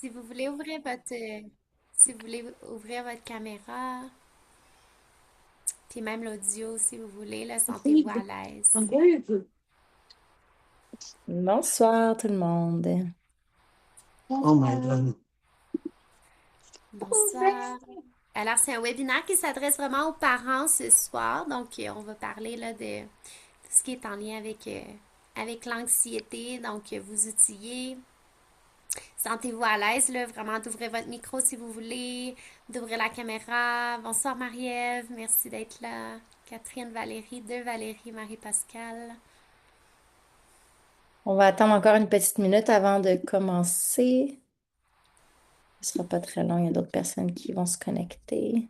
Si vous voulez ouvrir si vous voulez ouvrir votre caméra, puis même l'audio, si vous voulez, là, sentez-vous à l'aise. Bonsoir tout le monde. Oh my God. Bonsoir. Alors, c'est un webinaire qui s'adresse vraiment aux parents ce soir. Donc, on va parler là, de tout ce qui est en lien avec l'anxiété. Donc, vous outiller. Sentez-vous à l'aise, là, vraiment d'ouvrir votre micro si vous voulez, d'ouvrir la caméra. Bonsoir Marie-Ève, merci d'être là. Catherine, Valérie, deux Valérie, Marie-Pascale. On va attendre encore une petite minute avant de commencer. Ce sera pas très long, il y a d'autres personnes qui vont se connecter.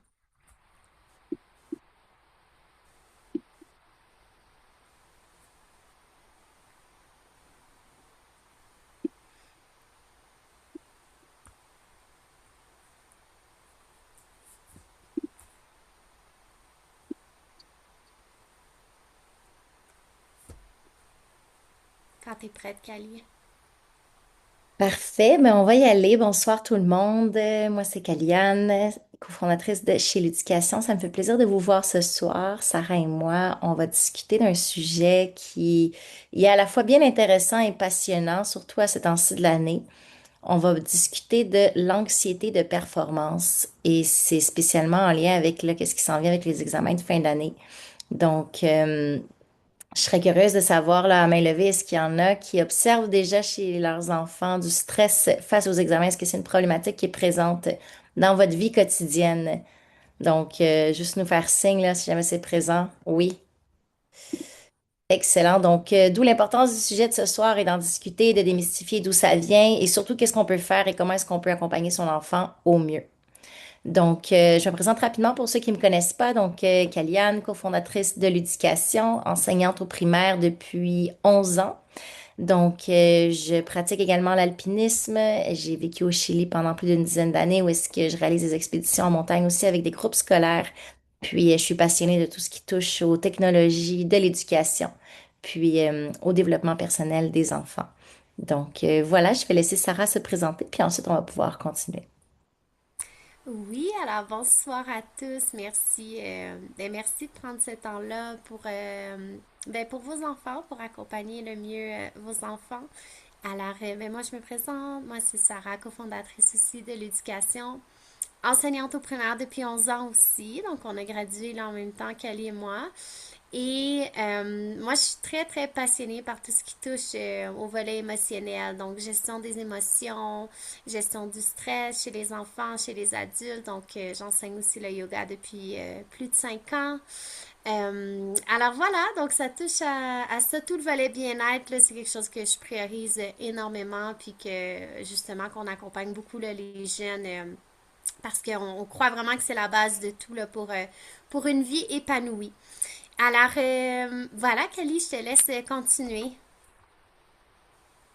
Quand t'es prête, Cali. Parfait, mais on va y aller. Bonsoir tout le monde. Moi, c'est Kaliane, cofondatrice de Chez l'Éducation. Ça me fait plaisir de vous voir ce soir. Sarah et moi, on va discuter d'un sujet qui est à la fois bien intéressant et passionnant, surtout à ce temps-ci de l'année. On va discuter de l'anxiété de performance et c'est spécialement en lien avec là, qu'est-ce qui s'en vient avec les examens de fin d'année. Donc, je serais curieuse de savoir là, à main levée, est-ce qu'il y en a qui observent déjà chez leurs enfants du stress face aux examens? Est-ce que c'est une problématique qui est présente dans votre vie quotidienne? Donc, juste nous faire signe là, si jamais c'est présent. Oui. Excellent. Donc, d'où l'importance du sujet de ce soir et d'en discuter, de démystifier d'où ça vient et surtout qu'est-ce qu'on peut faire et comment est-ce qu'on peut accompagner son enfant au mieux. Donc, je me présente rapidement pour ceux qui ne me connaissent pas. Donc, Kaliane, cofondatrice de l'éducation, enseignante au primaire depuis 11 ans. Donc, je pratique également l'alpinisme. J'ai vécu au Chili pendant plus d'une dizaine d'années où est-ce que je réalise des expéditions en montagne aussi avec des groupes scolaires. Puis, je suis passionnée de tout ce qui touche aux technologies, de l'éducation, puis au développement personnel des enfants. Donc, voilà, je vais laisser Sarah se présenter, puis ensuite, on va pouvoir continuer. Oui, alors bonsoir à tous. Merci, merci de prendre ce temps-là pour vos enfants, pour accompagner le mieux vos enfants. Alors, moi, je me présente. Moi, c'est Sarah, cofondatrice aussi de l'éducation. Enseignante au primaire depuis 11 ans aussi, donc on a gradué là en même temps qu'Ali et moi. Et moi, je suis très, très passionnée par tout ce qui touche au volet émotionnel, donc gestion des émotions, gestion du stress chez les enfants, chez les adultes. Donc, j'enseigne aussi le yoga depuis plus de 5 ans. Alors voilà, donc ça touche à ça, tout le volet bien-être, là, c'est quelque chose que je priorise énormément, puis que justement qu'on accompagne beaucoup là, les jeunes. Parce qu'on croit vraiment que c'est la base de tout là, pour une vie épanouie. Alors, voilà, Kelly, je te laisse continuer.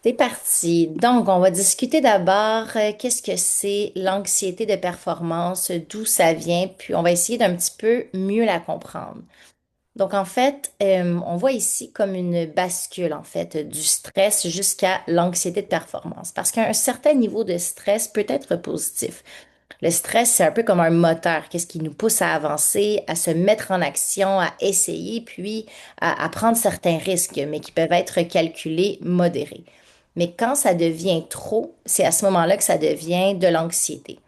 C'est parti. Donc, on va discuter d'abord qu'est-ce que c'est l'anxiété de performance, d'où ça vient, puis on va essayer d'un petit peu mieux la comprendre. Donc, en fait, on voit ici comme une bascule, en fait, du stress jusqu'à l'anxiété de performance, parce qu'un certain niveau de stress peut être positif. Le stress, c'est un peu comme un moteur, qu'est-ce qui nous pousse à avancer, à se mettre en action, à essayer, puis à prendre certains risques, mais qui peuvent être calculés, modérés. Mais quand ça devient trop, c'est à ce moment-là que ça devient de l'anxiété.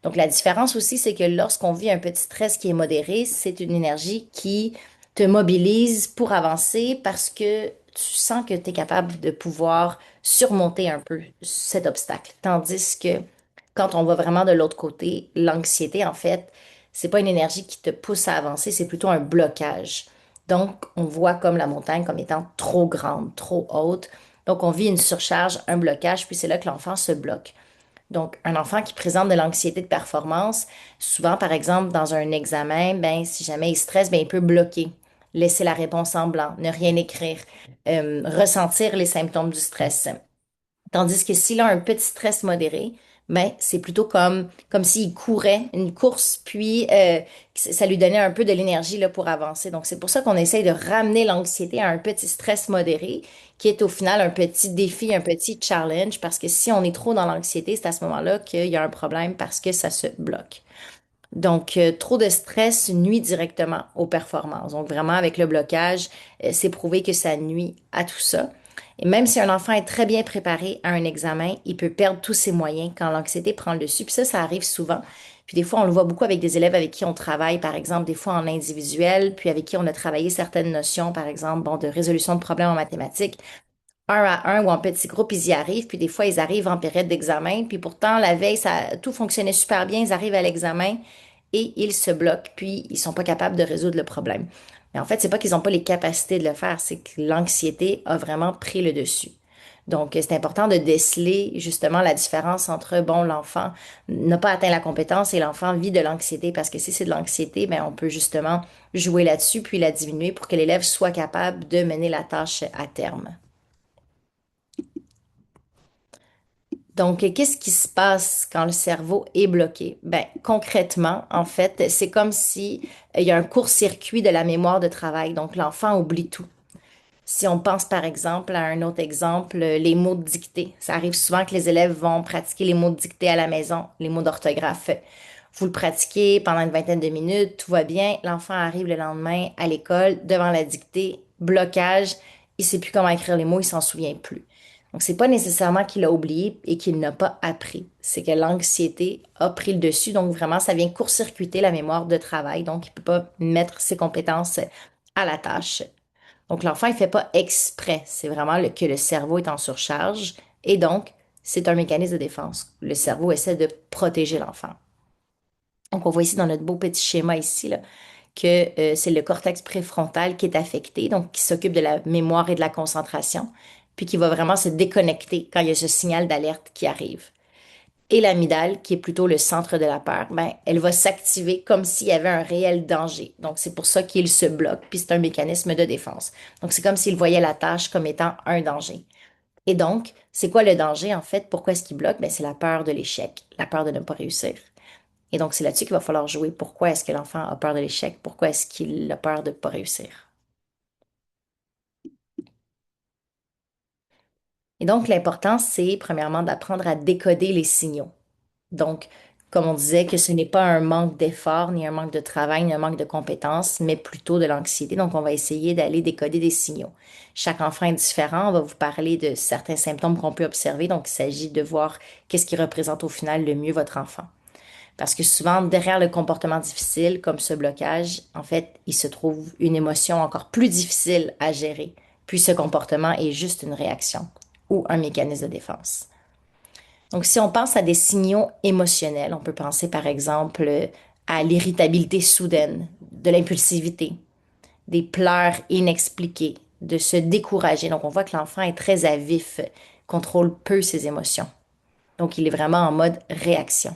Donc la différence aussi, c'est que lorsqu'on vit un petit stress qui est modéré, c'est une énergie qui te mobilise pour avancer parce que tu sens que tu es capable de pouvoir surmonter un peu cet obstacle. Tandis que quand on va vraiment de l'autre côté, l'anxiété, en fait, c'est pas une énergie qui te pousse à avancer, c'est plutôt un blocage. Donc, on voit comme la montagne comme étant trop grande, trop haute. Donc, on vit une surcharge, un blocage, puis c'est là que l'enfant se bloque. Donc, un enfant qui présente de l'anxiété de performance, souvent, par exemple, dans un examen, ben, si jamais il stresse, ben, il peut bloquer, laisser la réponse en blanc, ne rien écrire, ressentir les symptômes du stress. Tandis que s'il a un petit stress modéré, ben, c'est plutôt comme s'il courait une course, puis ça lui donnait un peu de l'énergie là, pour avancer. Donc, c'est pour ça qu'on essaye de ramener l'anxiété à un petit stress modéré, qui est au final un petit défi, un petit challenge, parce que si on est trop dans l'anxiété, c'est à ce moment-là qu'il y a un problème parce que ça se bloque. Donc, trop de stress nuit directement aux performances. Donc, vraiment, avec le blocage, c'est prouvé que ça nuit à tout ça. Et même si un enfant est très bien préparé à un examen, il peut perdre tous ses moyens quand l'anxiété prend le dessus. Puis ça arrive souvent. Puis des fois, on le voit beaucoup avec des élèves avec qui on travaille, par exemple, des fois en individuel, puis avec qui on a travaillé certaines notions, par exemple, bon, de résolution de problèmes en mathématiques. Un à un ou en petits groupes, ils y arrivent, puis des fois, ils arrivent en période d'examen, puis pourtant, la veille, tout fonctionnait super bien, ils arrivent à l'examen et ils se bloquent, puis ils sont pas capables de résoudre le problème. Mais en fait, c'est pas qu'ils n'ont pas les capacités de le faire, c'est que l'anxiété a vraiment pris le dessus. Donc, c'est important de déceler justement la différence entre, bon, l'enfant n'a pas atteint la compétence et l'enfant vit de l'anxiété, parce que si c'est de l'anxiété, ben, on peut justement jouer là-dessus, puis la diminuer pour que l'élève soit capable de mener la tâche à terme. Donc, qu'est-ce qui se passe quand le cerveau est bloqué? Ben, concrètement, en fait, c'est comme si il y a un court-circuit de la mémoire de travail. Donc, l'enfant oublie tout. Si on pense par exemple à un autre exemple, les mots de dictée. Ça arrive souvent que les élèves vont pratiquer les mots de dictée à la maison, les mots d'orthographe. Vous le pratiquez pendant une vingtaine de minutes, tout va bien. L'enfant arrive le lendemain à l'école devant la dictée, blocage, il sait plus comment écrire les mots, il s'en souvient plus. Donc, c'est pas nécessairement qu'il a oublié et qu'il n'a pas appris. C'est que l'anxiété a pris le dessus. Donc, vraiment, ça vient court-circuiter la mémoire de travail. Donc, il peut pas mettre ses compétences à la tâche. Donc, l'enfant, il fait pas exprès. C'est vraiment que le cerveau est en surcharge. Et donc, c'est un mécanisme de défense. Le cerveau essaie de protéger l'enfant. Donc, on voit ici dans notre beau petit schéma ici, là, que c'est le cortex préfrontal qui est affecté, donc qui s'occupe de la mémoire et de la concentration, puis qui va vraiment se déconnecter quand il y a ce signal d'alerte qui arrive. Et l'amygdale, qui est plutôt le centre de la peur, ben, elle va s'activer comme s'il y avait un réel danger. Donc, c'est pour ça qu'il se bloque, puis c'est un mécanisme de défense. Donc, c'est comme s'il voyait la tâche comme étant un danger. Et donc, c'est quoi le danger en fait? Pourquoi est-ce qu'il bloque? Ben, c'est la peur de l'échec, la peur de ne pas réussir. Et donc, c'est là-dessus qu'il va falloir jouer. Pourquoi est-ce que l'enfant a peur de l'échec? Pourquoi est-ce qu'il a peur de ne pas réussir? Et donc, l'important, c'est premièrement d'apprendre à décoder les signaux. Donc, comme on disait, que ce n'est pas un manque d'effort, ni un manque de travail, ni un manque de compétences, mais plutôt de l'anxiété. Donc, on va essayer d'aller décoder des signaux. Chaque enfant est différent. On va vous parler de certains symptômes qu'on peut observer. Donc, il s'agit de voir qu'est-ce qui représente au final le mieux votre enfant. Parce que souvent, derrière le comportement difficile, comme ce blocage, en fait, il se trouve une émotion encore plus difficile à gérer. Puis ce comportement est juste une réaction ou un mécanisme de défense. Donc, si on pense à des signaux émotionnels, on peut penser par exemple à l'irritabilité soudaine, de l'impulsivité, des pleurs inexpliqués, de se décourager. Donc, on voit que l'enfant est très à vif, contrôle peu ses émotions. Donc, il est vraiment en mode réaction.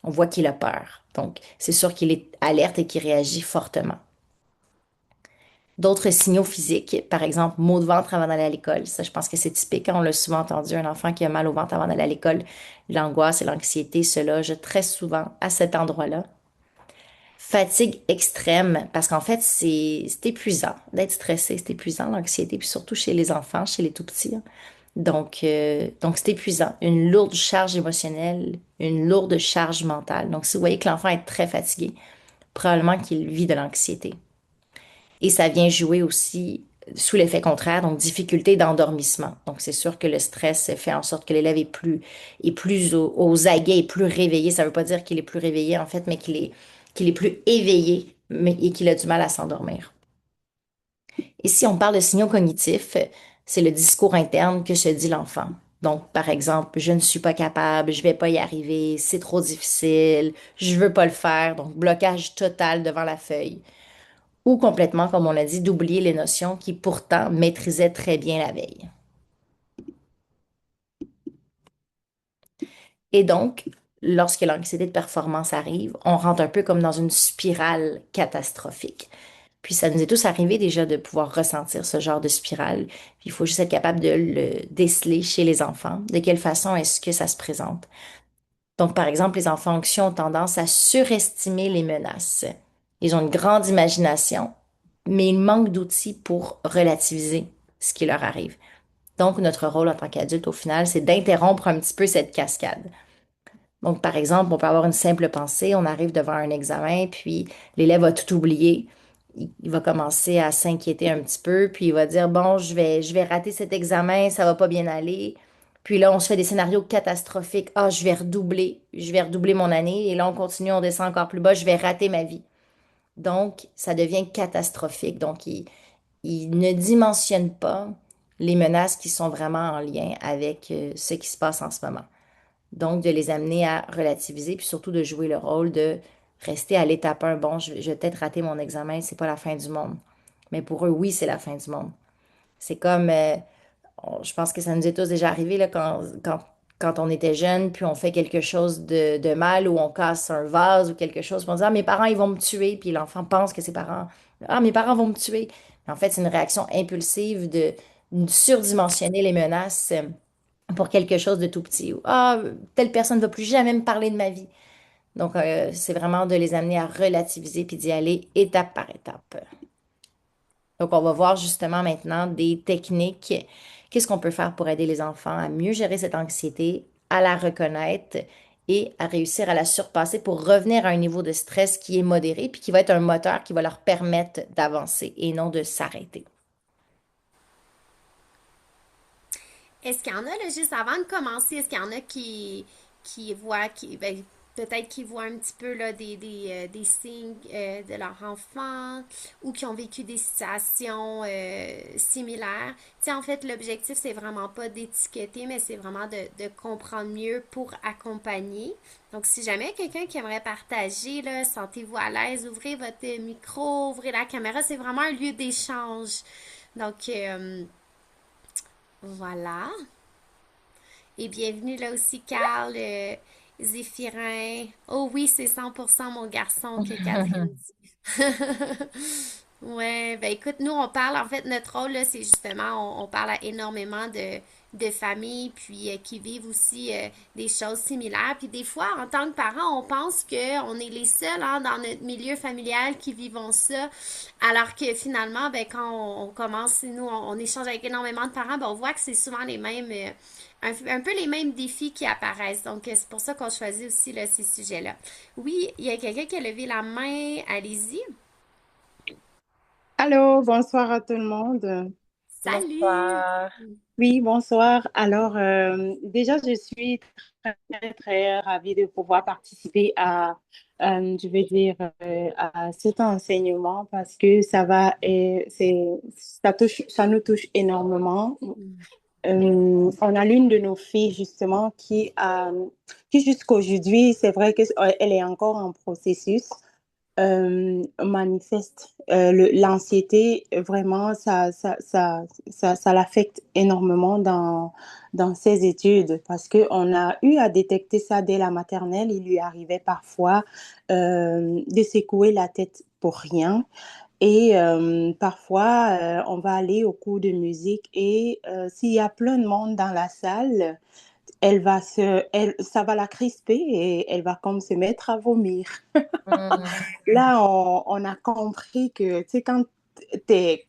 On voit qu'il a peur. Donc, c'est sûr qu'il est alerte et qu'il réagit fortement. D'autres signaux physiques, par exemple, maux de ventre avant d'aller à l'école. Ça, je pense que c'est typique, hein. On l'a souvent entendu, un enfant qui a mal au ventre avant d'aller à l'école. L'angoisse et l'anxiété se logent très souvent à cet endroit-là. Fatigue extrême, parce qu'en fait, c'est épuisant d'être stressé, c'est épuisant, l'anxiété, puis surtout chez les enfants, chez les tout petits, hein. Donc c'est épuisant. Une lourde charge émotionnelle, une lourde charge mentale. Donc, si vous voyez que l'enfant est très fatigué, probablement qu'il vit de l'anxiété. Et ça vient jouer aussi sous l'effet contraire, donc difficulté d'endormissement. Donc, c'est sûr que le stress fait en sorte que l'élève est plus aux aguets, est plus réveillé. Ça ne veut pas dire qu'il est plus réveillé, en fait, mais qu'il est plus éveillé et qu'il a du mal à s'endormir. Et si on parle de signaux cognitifs, c'est le discours interne que se dit l'enfant. Donc, par exemple, je ne suis pas capable, je vais pas y arriver, c'est trop difficile, je veux pas le faire. Donc, blocage total devant la feuille. Ou complètement, comme on l'a dit, d'oublier les notions qui pourtant maîtrisaient très bien la veille. Et donc, lorsque l'anxiété de performance arrive, on rentre un peu comme dans une spirale catastrophique. Puis ça nous est tous arrivé déjà de pouvoir ressentir ce genre de spirale. Puis il faut juste être capable de le déceler chez les enfants. De quelle façon est-ce que ça se présente? Donc, par exemple, les enfants anxieux ont tendance à surestimer les menaces. Ils ont une grande imagination, mais ils manquent d'outils pour relativiser ce qui leur arrive. Donc, notre rôle en tant qu'adulte, au final, c'est d'interrompre un petit peu cette cascade. Donc, par exemple, on peut avoir une simple pensée, on arrive devant un examen, puis l'élève va tout oublier. Il va commencer à s'inquiéter un petit peu, puis il va dire, bon, je vais rater cet examen, ça va pas bien aller. Puis là, on se fait des scénarios catastrophiques. Ah, je vais redoubler mon année. Et là, on continue, on descend encore plus bas, je vais rater ma vie. Donc, ça devient catastrophique. Donc, il ne dimensionne pas les menaces qui sont vraiment en lien avec ce qui se passe en ce moment. Donc, de les amener à relativiser, puis surtout de jouer le rôle de rester à l'étape 1. Bon, je vais peut-être rater mon examen, c'est pas la fin du monde. Mais pour eux, oui, c'est la fin du monde. C'est comme, je pense que ça nous est tous déjà arrivé là, quand on était jeune, puis on fait quelque chose de mal ou on casse un vase ou quelque chose, puis on dit, ah, mes parents, ils vont me tuer, puis l'enfant pense que ses parents, ah, mes parents vont me tuer. Mais en fait, c'est une réaction impulsive de surdimensionner les menaces pour quelque chose de tout petit. Ou, ah, telle personne ne va plus jamais me parler de ma vie. Donc, c'est vraiment de les amener à relativiser puis d'y aller étape par étape. Donc, on va voir justement maintenant des techniques. Qu'est-ce qu'on peut faire pour aider les enfants à mieux gérer cette anxiété, à la reconnaître et à réussir à la surpasser pour revenir à un niveau de stress qui est modéré puis qui va être un moteur qui va leur permettre d'avancer et non de s'arrêter. Est-ce qu'il y en a, là, juste avant de commencer, est-ce qu'il y en a qui voient, ben, peut-être qui voient un petit peu là, des signes de leur enfant ou qui ont vécu des situations similaires? Tu sais, en fait, l'objectif, c'est vraiment pas d'étiqueter, mais c'est vraiment de comprendre mieux pour accompagner. Donc, si jamais quelqu'un qui aimerait partager, là, sentez-vous à l'aise, ouvrez votre micro, ouvrez la caméra, c'est vraiment un lieu d'échange. Donc, voilà. Et bienvenue là aussi, Carl, Zéphirin. Oh oui, c'est 100% mon garçon que Catherine dit. Ouais, ben écoute, nous on parle, en fait, notre rôle là, c'est justement, on parle à énormément de familles, puis qui vivent aussi des choses similaires. Puis des fois, en tant que parents, on pense qu'on est les seuls hein, dans notre milieu familial qui vivons ça, alors que finalement, ben quand on commence, nous, on échange avec énormément de parents, ben on voit que c'est souvent les mêmes, un peu les mêmes défis qui apparaissent. Donc, c'est pour ça qu'on choisit aussi là, ces sujets-là. Oui, il y a quelqu'un qui a levé la main, allez-y. Allô, bonsoir à tout le monde. Salut! Bonsoir. Oui, bonsoir. Alors, déjà, je suis très, très ravie de pouvoir participer à, je vais dire, à cet enseignement parce que ça va, ça touche, ça nous touche énormément. On a l'une de nos filles, justement, qui jusqu'aujourd'hui, c'est vrai qu'elle est encore en processus manifeste. L'anxiété, vraiment, ça l'affecte énormément dans ses études parce qu'on a eu à détecter ça dès la maternelle. Il lui arrivait parfois de secouer la tête pour rien. Et parfois, on va aller au cours de musique et s'il y a plein de monde dans la salle, ça va la crisper et elle va comme se mettre à vomir. Hmm. Là, on a compris que, tu sais, quand tu es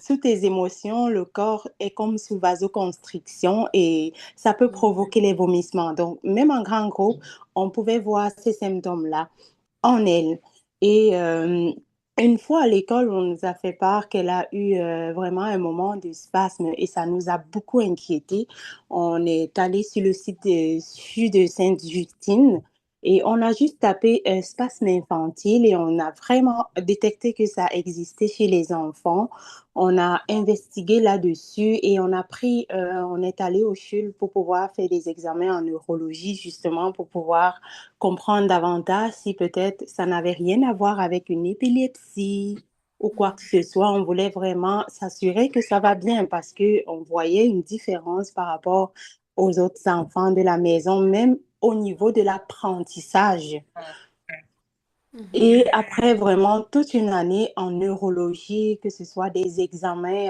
sous tes émotions, le corps est comme sous vasoconstriction et ça peut provoquer les vomissements. Donc, même en grand groupe, on pouvait voir ces symptômes-là en elle. Et une fois à l'école, on nous a fait part qu'elle a eu vraiment un moment de spasme et ça nous a beaucoup inquiétés. On est allé sur le site de CHU de Sainte-Justine et on a juste tapé spasme infantile et on a vraiment détecté que ça existait chez les enfants. On a investigué là-dessus et on est allé au CHUL pour pouvoir faire des examens en neurologie justement pour pouvoir comprendre davantage si peut-être ça n'avait rien à voir avec une épilepsie ou quoi que ce soit. On voulait vraiment s'assurer que ça va bien parce qu'on voyait une différence par rapport aux autres enfants de la maison, même au niveau de l'apprentissage. Et après vraiment toute une année en neurologie, que ce soit des examens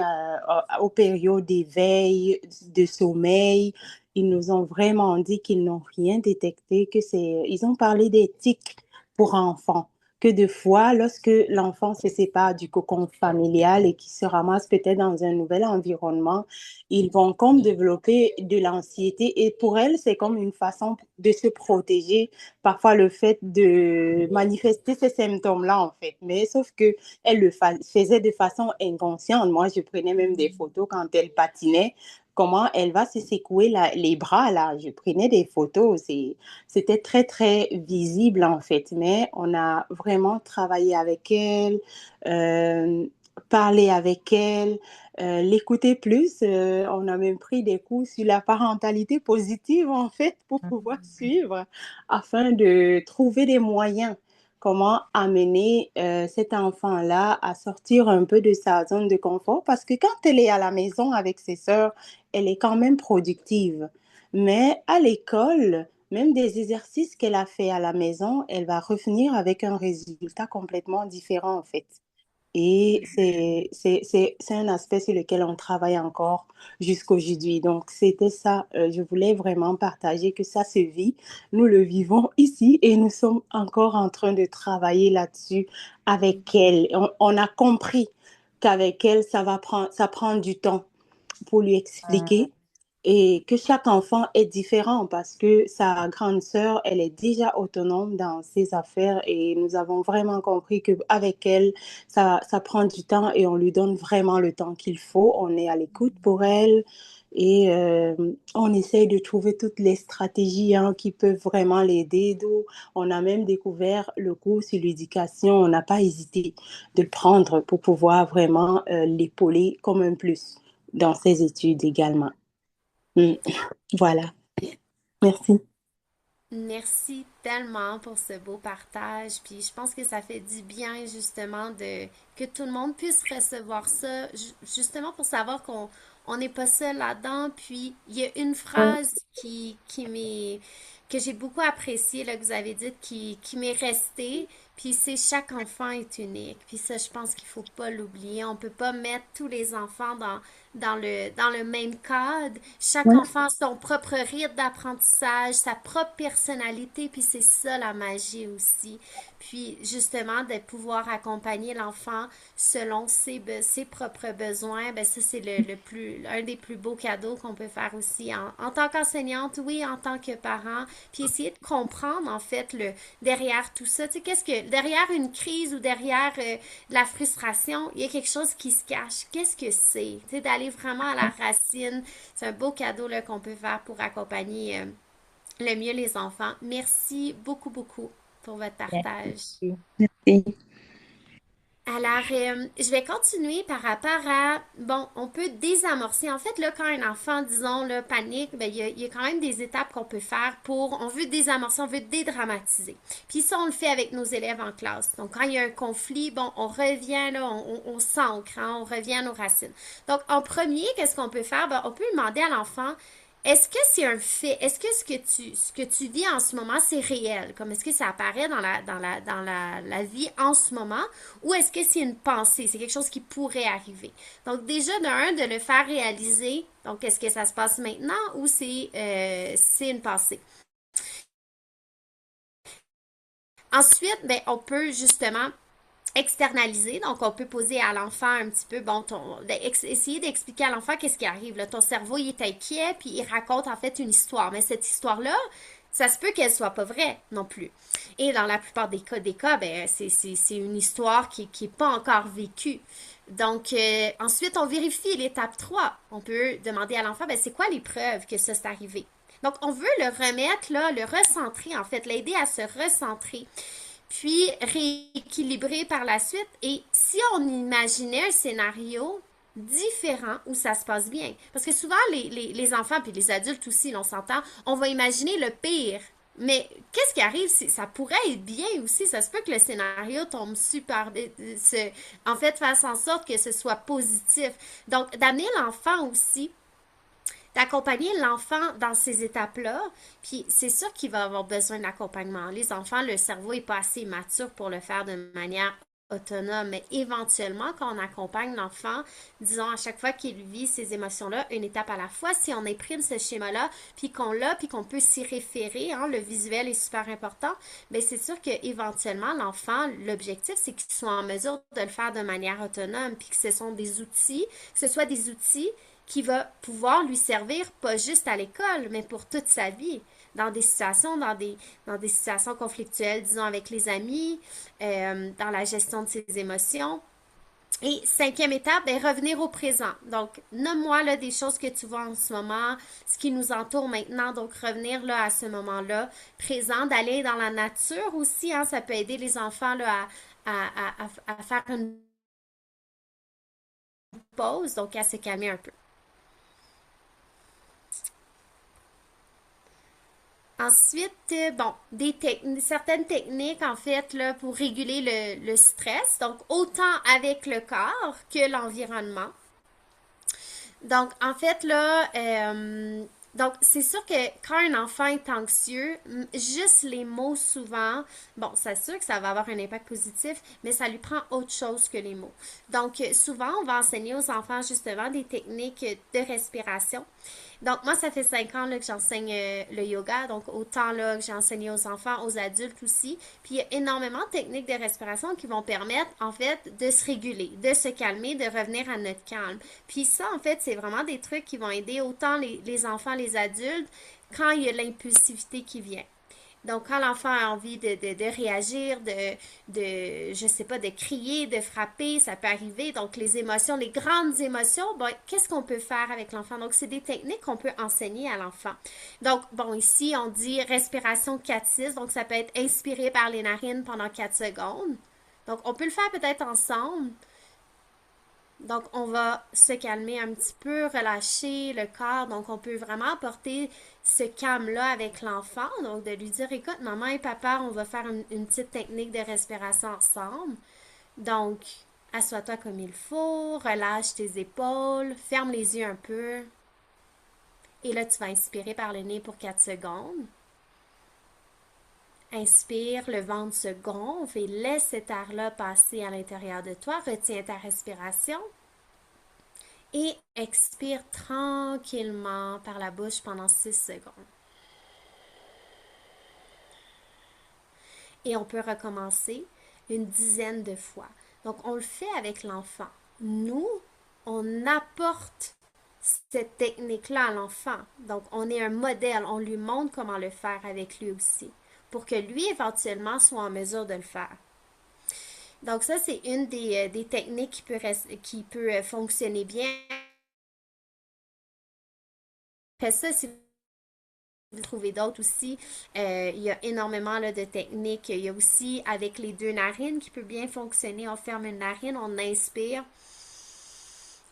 aux périodes d'éveil, de sommeil, ils nous ont vraiment dit qu'ils n'ont rien détecté, ils ont parlé des tics pour enfants, que de fois, lorsque l'enfant se sépare du cocon familial et qu'il se ramasse peut-être dans un nouvel environnement, ils vont comme développer de l'anxiété et pour elles, c'est comme une façon de se protéger, parfois le fait de manifester ces symptômes-là en fait. Mais sauf que elle faisait de façon inconsciente. Moi, je prenais même des photos quand elle patinait, comment elle va se secouer les bras là. Je prenais des photos, c'était très très visible en fait. Mais on a vraiment travaillé avec elle, euh, parlé avec elle, l'écouter plus. On a même pris des cours sur la parentalité positive en fait pour pouvoir suivre afin de trouver des moyens comment amener cet enfant-là à sortir un peu de sa zone de confort parce que quand elle est à la maison avec ses sœurs, elle est quand même productive. Mais à l'école, même des exercices qu'elle a fait à la maison, elle va revenir avec un résultat complètement différent en fait. Et c'est un aspect sur lequel on travaille encore jusqu'aujourd'hui. Donc, c'était ça. Je voulais vraiment partager que ça se vit. Nous le vivons ici et nous sommes encore en train de travailler là-dessus avec elle. On a compris qu'avec elle, ça prend du temps pour lui expliquer et que chaque enfant est différent parce que sa grande sœur, elle est déjà autonome dans ses affaires et nous avons vraiment compris qu'avec elle, ça prend du temps et on lui donne vraiment le temps qu'il faut. On est à l'écoute pour elle et on essaye de trouver toutes les stratégies hein, qui peuvent vraiment l'aider. Donc, on a même découvert le cours sur l'éducation. On n'a pas hésité de le prendre pour pouvoir vraiment l'épauler comme un plus dans ses études également. Mm. Voilà, merci. Merci tellement pour ce beau partage. Puis je pense que ça fait du bien justement de que tout le monde puisse recevoir ça, justement pour savoir qu'on n'est pas seul là-dedans. Puis il y a une phrase que j'ai beaucoup appréciée là, que vous avez dite qui m'est restée. Puis c'est chaque enfant est unique. Puis ça, je pense qu'il faut pas l'oublier. On peut pas mettre tous les enfants dans le même cadre. Chaque Ouais, enfant a son propre rythme d'apprentissage, sa propre personnalité, puis c'est ça la magie aussi. Puis justement, de pouvoir accompagner l'enfant selon ses propres besoins, ben ça c'est un des plus beaux cadeaux qu'on peut faire aussi en tant qu'enseignante, oui, en tant que parent, puis essayer de comprendre en fait derrière tout ça. Tu sais, qu'est-ce que derrière une crise ou derrière la frustration, il y a quelque chose qui se cache. Qu'est-ce que c'est? Tu sais, d'aller vraiment à la racine. C'est un beau cadeau là, qu'on peut faire pour accompagner le mieux les enfants. Merci beaucoup, beaucoup pour votre partage. merci. Merci. Alors, je vais continuer par rapport à, bon, on peut désamorcer. En fait, là, quand un enfant, disons, là, panique, ben, il y a quand même des étapes qu'on peut faire on veut désamorcer, on veut dédramatiser. Puis ça, on le fait avec nos élèves en classe. Donc, quand il y a un conflit, bon, on revient, là, on s'ancre, hein, on revient à nos racines. Donc, en premier, qu'est-ce qu'on peut faire? Ben, on peut demander à l'enfant, est-ce que c'est un fait? Est-ce que ce que tu vis en ce moment, c'est réel? Comme est-ce que ça apparaît la vie en ce moment? Ou est-ce que c'est une pensée? C'est quelque chose qui pourrait arriver. Donc, déjà, de le faire réaliser. Donc, est-ce que ça se passe maintenant ou c'est une pensée? Ensuite, ben, on peut justement externaliser. Donc, on peut poser à l'enfant un petit peu, bon, essayer d'expliquer à l'enfant qu'est-ce qui arrive. Là. Ton cerveau, il est inquiet, puis il raconte en fait une histoire. Mais cette histoire-là, ça se peut qu'elle soit pas vraie non plus. Et dans la plupart des cas ben, c'est une histoire qui est pas encore vécue. Donc, ensuite, on vérifie l'étape 3. On peut demander à l'enfant, ben, c'est quoi les preuves que ça s'est arrivé? Donc, on veut le remettre, là, le recentrer, en fait, l'aider à se recentrer puis rééquilibrer par la suite. Et si on imaginait un scénario différent où ça se passe bien, parce que souvent les enfants, puis les adultes aussi, on s'entend, on va imaginer le pire. Mais qu'est-ce qui arrive? Ça pourrait être bien aussi. Ça se peut que le scénario tombe super. En fait, fasse en sorte que ce soit positif. Donc, d'amener l'enfant aussi d'accompagner l'enfant dans ces étapes-là. Puis c'est sûr qu'il va avoir besoin d'accompagnement. Les enfants, le cerveau est pas assez mature pour le faire de manière autonome, mais éventuellement, quand on accompagne l'enfant, disons à chaque fois qu'il vit ces émotions-là, une étape à la fois, si on imprime ce schéma-là, puis qu'on l'a, puis qu'on peut s'y référer, hein, le visuel est super important, bien c'est sûr qu'éventuellement, l'enfant, l'objectif, c'est qu'il soit en mesure de le faire de manière autonome, puis que ce sont des outils, que ce soit des outils qui va pouvoir lui servir pas juste à l'école, mais pour toute sa vie, dans des situations, dans des situations conflictuelles, disons avec les amis, dans la gestion de ses émotions. Et cinquième étape, ben, revenir au présent. Donc, nomme-moi là, des choses que tu vois en ce moment, ce qui nous entoure maintenant. Donc, revenir là, à ce moment-là, présent, d'aller dans la nature aussi. Hein, ça peut aider les enfants là, à faire une pause, donc à se calmer un peu. Ensuite, bon, certaines techniques en fait là, pour réguler le stress, donc autant avec le corps que l'environnement. Donc, en fait, là, donc c'est sûr que quand un enfant est anxieux, juste les mots souvent, bon, c'est sûr que ça va avoir un impact positif, mais ça lui prend autre chose que les mots. Donc, souvent, on va enseigner aux enfants justement des techniques de respiration. Donc, moi, ça fait 5 ans là, que j'enseigne le yoga. Donc, autant là, que j'ai enseigné aux enfants, aux adultes aussi. Puis, il y a énormément de techniques de respiration qui vont permettre, en fait, de se réguler, de se calmer, de revenir à notre calme. Puis ça, en fait, c'est vraiment des trucs qui vont aider autant les enfants, les adultes, quand il y a l'impulsivité qui vient. Donc, quand l'enfant a envie de réagir, je sais pas, de crier, de frapper, ça peut arriver. Donc, les émotions, les grandes émotions, bon, qu'est-ce qu'on peut faire avec l'enfant? Donc, c'est des techniques qu'on peut enseigner à l'enfant. Donc, bon, ici, on dit respiration 4-6. Donc, ça peut être inspiré par les narines pendant 4 secondes. Donc, on peut le faire peut-être ensemble. Donc, on va se calmer un petit peu, relâcher le corps. Donc, on peut vraiment apporter ce calme-là avec l'enfant. Donc, de lui dire, écoute, maman et papa, on va faire une petite technique de respiration ensemble. Donc, assois-toi comme il faut, relâche tes épaules, ferme les yeux un peu. Et là, tu vas inspirer par le nez pour 4 secondes. Inspire, le ventre se gonfle et laisse cet air-là passer à l'intérieur de toi. Retiens ta respiration. Et expire tranquillement par la bouche pendant 6 secondes. Et on peut recommencer une dizaine de fois. Donc, on le fait avec l'enfant. Nous, on apporte cette technique-là à l'enfant. Donc, on est un modèle. On lui montre comment le faire avec lui aussi, pour que lui, éventuellement, soit en mesure de le faire. Donc, ça, c'est une des techniques qui peut fonctionner bien. Après ça, si vous trouvez d'autres aussi. Il y a énormément là, de techniques. Il y a aussi avec les deux narines qui peut bien fonctionner. On ferme une narine, on inspire,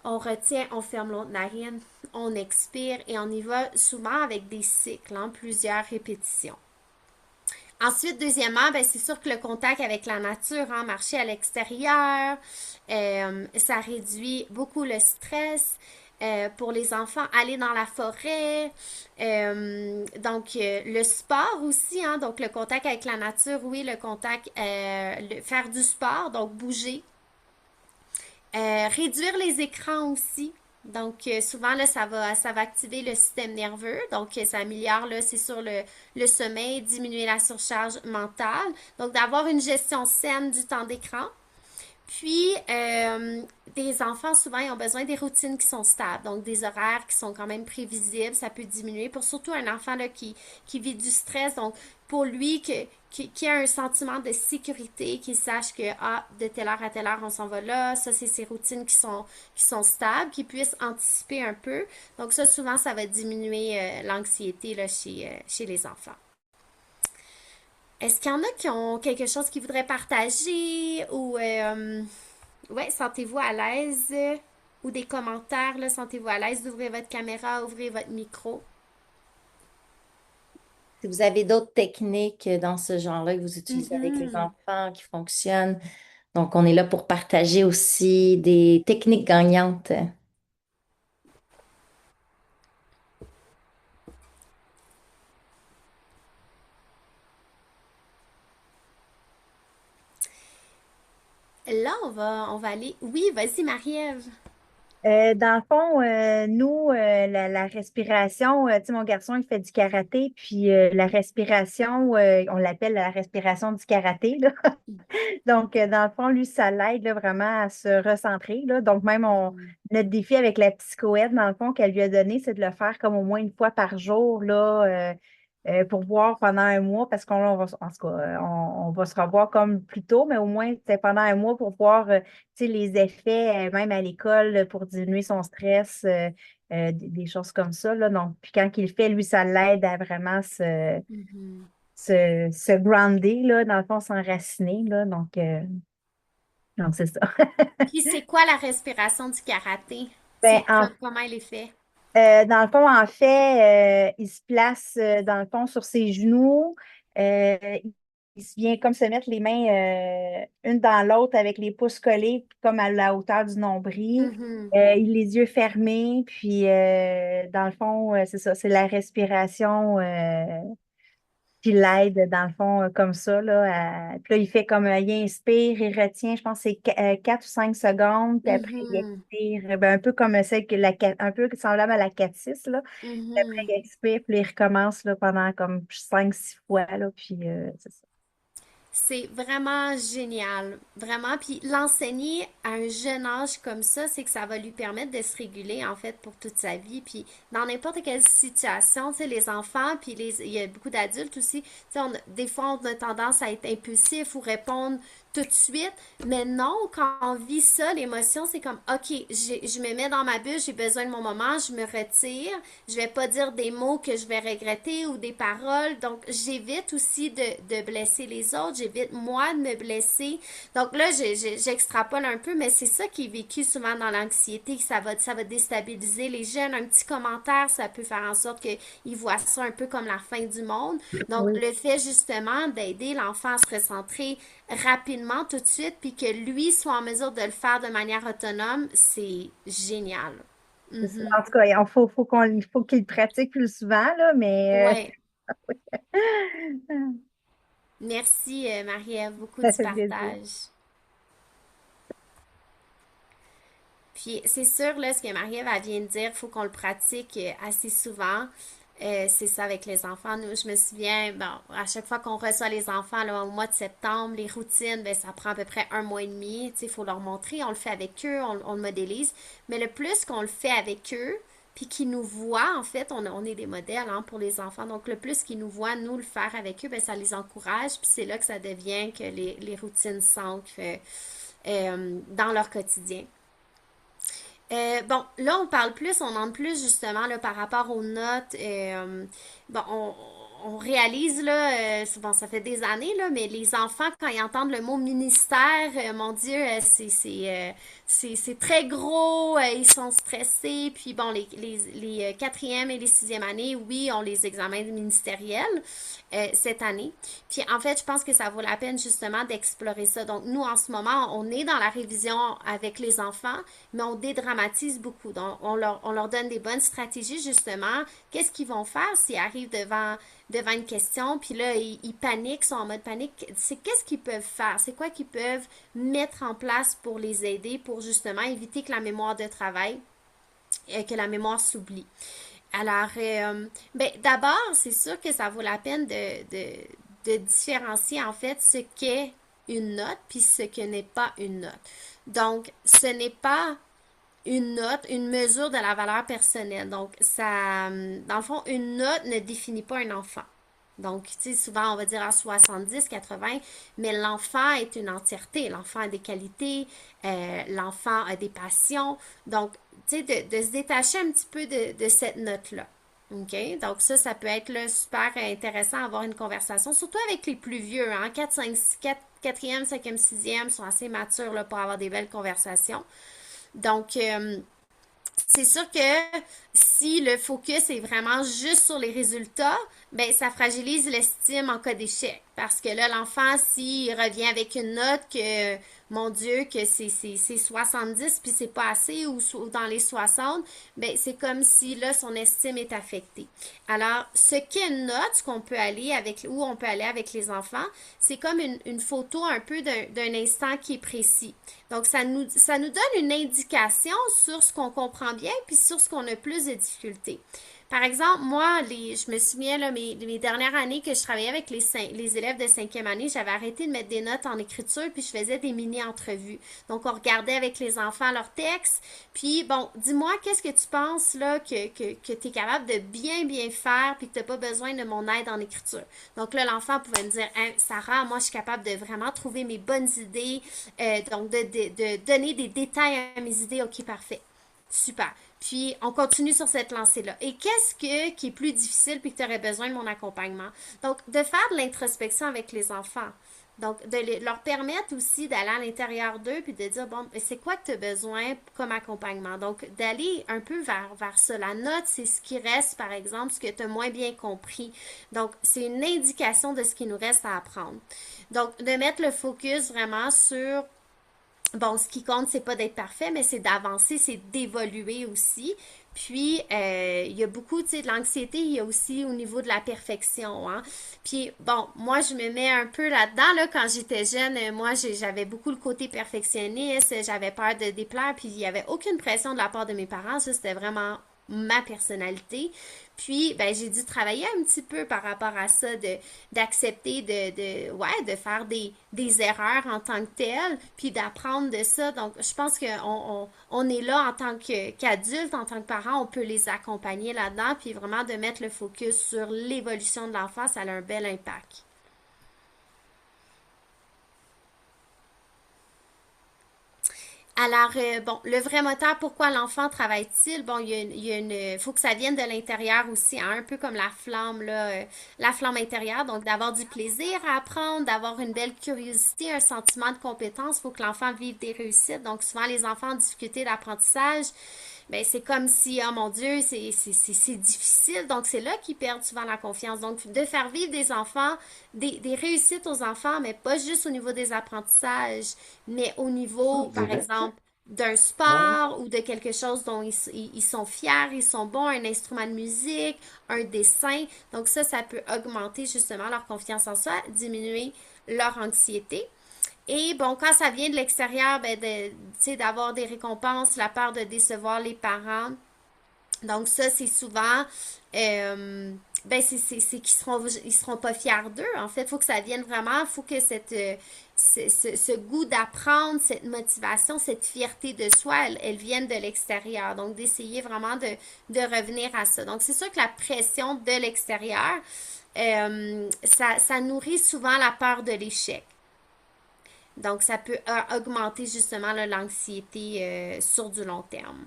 on retient, on ferme l'autre narine, on expire et on y va souvent avec des cycles, hein, plusieurs répétitions. Ensuite, deuxièmement, ben, c'est sûr que le contact avec la nature, hein, marcher à l'extérieur, ça réduit beaucoup le stress. Pour les enfants, aller dans la forêt, donc le sport aussi, hein, donc le contact avec la nature, oui, le contact, faire du sport, donc bouger, réduire les écrans aussi. Donc, souvent, là, ça va activer le système nerveux. Donc, ça améliore, là, c'est sur le sommeil, diminuer la surcharge mentale. Donc, d'avoir une gestion saine du temps d'écran. Puis, des enfants, souvent, ils ont besoin des routines qui sont stables, donc des horaires qui sont quand même prévisibles. Ça peut diminuer pour surtout un enfant là, qui vit du stress. Donc, pour lui, qui a un sentiment de sécurité, qui sache que, ah, de telle heure à telle heure, on s'en va là. Ça, c'est ces routines qui sont stables, qui puissent anticiper un peu. Donc, ça, souvent, ça va diminuer l'anxiété là, chez les enfants. Est-ce qu'il y en a qui ont quelque chose qu'ils voudraient partager ou ouais, sentez-vous à l'aise ou des commentaires là, sentez-vous à l'aise d'ouvrir votre caméra, ouvrir votre micro. Si vous avez d'autres techniques dans ce genre-là que vous utilisez avec les Mhm. enfants qui fonctionnent, donc on est là pour partager aussi des techniques gagnantes. là, on va aller. Oui, vas-y, Marie-Ève. Dans le fond, nous, la respiration, tu sais, mon garçon, il fait du karaté, puis la respiration, on l'appelle la respiration du karaté, là. Donc, dans le fond, lui, ça l'aide là, vraiment à se recentrer, là. Donc, même Mhm. notre défi avec la psychoède, dans le fond, qu'elle lui a donné, c'est de le faire comme au moins une fois par jour, là, pour voir pendant un mois, parce qu'on va, en tout cas, on va se revoir comme plus tôt, mais au moins c'est pendant un mois pour voir tu sais, les effets, même à l'école, pour diminuer son stress, des choses comme ça, là. Donc, puis quand il le fait, lui, ça l'aide à vraiment Mhm. se grounder, là, dans le fond, s'enraciner, là. Donc c'est ça. Puis c'est quoi la respiration du karaté? Ben, Comment elle est faite? dans le fond, en fait, il se place, dans le fond, sur ses genoux. Euh, il se vient comme se mettre les mains une dans l'autre avec les pouces collés, comme à la hauteur du nombril. Mhm. Il les yeux fermés, puis dans le fond, c'est ça, c'est la respiration qui l'aide, dans le fond, comme ça. Là, puis là, il fait comme, il inspire, il retient, je pense que c'est 4 ou 5 secondes, puis après, il Mhm. expire, ben, un peu comme celle que un peu semblable à la 4-6, là. Puis après, Mhm. il expire, puis il recommence là, pendant comme 5 6 fois, là, puis c'est ça. C'est vraiment génial, vraiment. Puis l'enseigner à un jeune âge comme ça, c'est que ça va lui permettre de se réguler en fait pour toute sa vie. Puis dans n'importe quelle situation, tu sais, les enfants, puis il y a beaucoup d'adultes aussi. Tu sais, des fois on a tendance à être impulsif ou répondre tout de suite, mais non, quand on vit ça, l'émotion, c'est comme, ok, je me mets dans ma bulle, j'ai besoin de mon moment, je me retire, je vais pas dire des mots que je vais regretter ou des paroles, donc j'évite aussi de blesser les autres, j'évite moi de me blesser. Donc là, j'extrapole un peu, mais c'est ça qui est vécu souvent dans l'anxiété, que ça va déstabiliser les jeunes. Un petit commentaire, ça peut faire en sorte qu'ils voient ça un peu comme la fin du monde. Donc Oui, le fait justement d'aider l'enfant à se recentrer rapidement, tout de suite, puis que lui soit en mesure de le faire de manière autonome, c'est génial. c'est ça. Mhm. En tout cas, il faut qu'il le pratique plus souvent, là, mais Ouais. Merci, Marie-Ève, beaucoup ça du fait plaisir. partage. Puis c'est sûr, là, ce que Marie-Ève elle vient de dire, il faut qu'on le pratique assez souvent. C'est ça avec les enfants. Nous, je me souviens, bon, à chaque fois qu'on reçoit les enfants, là, au mois de septembre, les routines, ben, ça prend à peu près un mois et demi. Tu sais, il faut leur montrer, on le fait avec eux, on le modélise. Mais le plus qu'on le fait avec eux, puis qu'ils nous voient, en fait, on est des modèles hein, pour les enfants. Donc, le plus qu'ils nous voient, nous, le faire avec eux, ben, ça les encourage. Puis c'est là que ça devient que les routines s'ancrent dans leur quotidien. Bon, là, on parle plus, on entre plus justement là, par rapport aux notes. Bon, on réalise, là, bon, ça fait des années, là, mais les enfants, quand ils entendent le mot ministère, mon Dieu, c'est très gros, ils sont stressés. Puis bon, les quatrième et les sixième années, oui, on les examens ministériels cette année. Puis en fait, je pense que ça vaut la peine justement d'explorer ça. Donc nous, en ce moment, on est dans la révision avec les enfants, mais on dédramatise beaucoup. Donc on leur donne des bonnes stratégies justement. Qu'est-ce qu'ils vont faire s'ils arrivent devant une question, puis là, ils paniquent, sont en mode panique. C'est qu'est-ce qu'ils peuvent faire? C'est quoi qu'ils peuvent mettre en place pour les aider, pour justement éviter que la mémoire de travail, que la mémoire s'oublie. Alors, ben, d'abord, c'est sûr que ça vaut la peine de différencier en fait ce qu'est une note puis ce que n'est pas une note. Donc, ce n'est pas une note, une mesure de la valeur personnelle. Donc, ça, dans le fond, une note ne définit pas un enfant. Donc, tu sais, souvent, on va dire à 70, 80, mais l'enfant est une entièreté. L'enfant a des qualités, l'enfant a des passions. Donc, tu sais, de se détacher un petit peu de cette note-là. OK? Donc, ça peut être là, super intéressant d'avoir une conversation, surtout avec les plus vieux, hein? 4 5 4 4e, 5e, 6e sont assez matures là, pour avoir des belles conversations. Donc, c'est sûr que si le focus est vraiment juste sur les résultats, ben ça fragilise l'estime en cas d'échec. Parce que là, l'enfant, s'il revient avec une note que mon Dieu, que c'est 70 puis c'est pas assez ou dans les 60, ben c'est comme si là son estime est affectée. Alors, ce qu'elle note, ce qu'on peut aller avec, où on peut aller avec les enfants, c'est comme une photo un peu d'un instant qui est précis. Donc, ça nous donne une indication sur ce qu'on comprend bien puis sur ce qu'on a plus de difficultés. Par exemple, moi, je me souviens, là, mes dernières années que je travaillais avec les élèves de cinquième année, j'avais arrêté de mettre des notes en écriture, puis je faisais des mini-entrevues. Donc, on regardait avec les enfants leurs textes, puis bon, dis-moi, qu'est-ce que tu penses, là, que tu es capable de bien faire, puis que tu n'as pas besoin de mon aide en écriture. Donc là, l'enfant pouvait me dire, hein, Sarah, moi, je suis capable de vraiment trouver mes bonnes idées, donc de donner des détails à mes idées. OK, parfait. Super. Puis, on continue sur cette lancée-là. Et qui est plus difficile puis que tu aurais besoin de mon accompagnement? Donc, de faire de l'introspection avec les enfants. Donc, leur permettre aussi d'aller à l'intérieur d'eux puis de dire, bon, c'est quoi que tu as besoin comme accompagnement? Donc, d'aller un peu vers ça. La note, c'est ce qui reste, par exemple, ce que tu as moins bien compris. Donc, c'est une indication de ce qui nous reste à apprendre. Donc, de mettre le focus vraiment sur bon, ce qui compte, c'est pas d'être parfait, mais c'est d'avancer, c'est d'évoluer aussi. Puis, il y a beaucoup, tu sais, de l'anxiété, il y a aussi au niveau de la perfection, hein. Puis, bon, moi, je me mets un peu là-dedans, là, quand j'étais jeune, moi, j'avais beaucoup le côté perfectionniste, j'avais peur de déplaire, puis il y avait aucune pression de la part de mes parents, ça, c'était vraiment ma personnalité. Puis, ben, j'ai dû travailler un petit peu par rapport à ça, d'accepter ouais, de faire des erreurs en tant que telles, puis d'apprendre de ça. Donc, je pense on est là en tant qu'adulte, en tant que parent, on peut les accompagner là-dedans, puis vraiment de mettre le focus sur l'évolution de l'enfant, ça a un bel impact. Alors, bon, le vrai moteur, pourquoi l'enfant travaille-t-il? Bon, faut que ça vienne de l'intérieur aussi, hein, un peu comme la flamme, là, la flamme intérieure. Donc, d'avoir du plaisir à apprendre, d'avoir une belle curiosité, un sentiment de compétence. Faut que l'enfant vive des réussites. Donc, souvent, les enfants en difficulté d'apprentissage, ben, c'est comme si, oh mon Dieu, c'est difficile. Donc, c'est là qu'ils perdent souvent la confiance. Donc, de faire vivre des enfants, des réussites aux enfants, mais pas juste au niveau des apprentissages, mais au niveau, par exemple, d'un sport ou de quelque chose dont ils sont fiers, ils sont bons, un instrument de musique, un dessin. Donc, ça peut augmenter justement leur confiance en soi, diminuer leur anxiété. Et bon, quand ça vient de l'extérieur, ben tu sais, d'avoir des récompenses, la peur de décevoir les parents. Donc ça, c'est souvent, ben ils seront pas fiers d'eux. En fait, il faut que ça vienne vraiment, il faut que ce goût d'apprendre, cette motivation, cette fierté de soi, elle vienne de l'extérieur. Donc d'essayer vraiment de revenir à ça. Donc c'est sûr que la pression de l'extérieur, ça nourrit souvent la peur de l'échec. Donc, ça peut augmenter justement l'anxiété sur du long terme.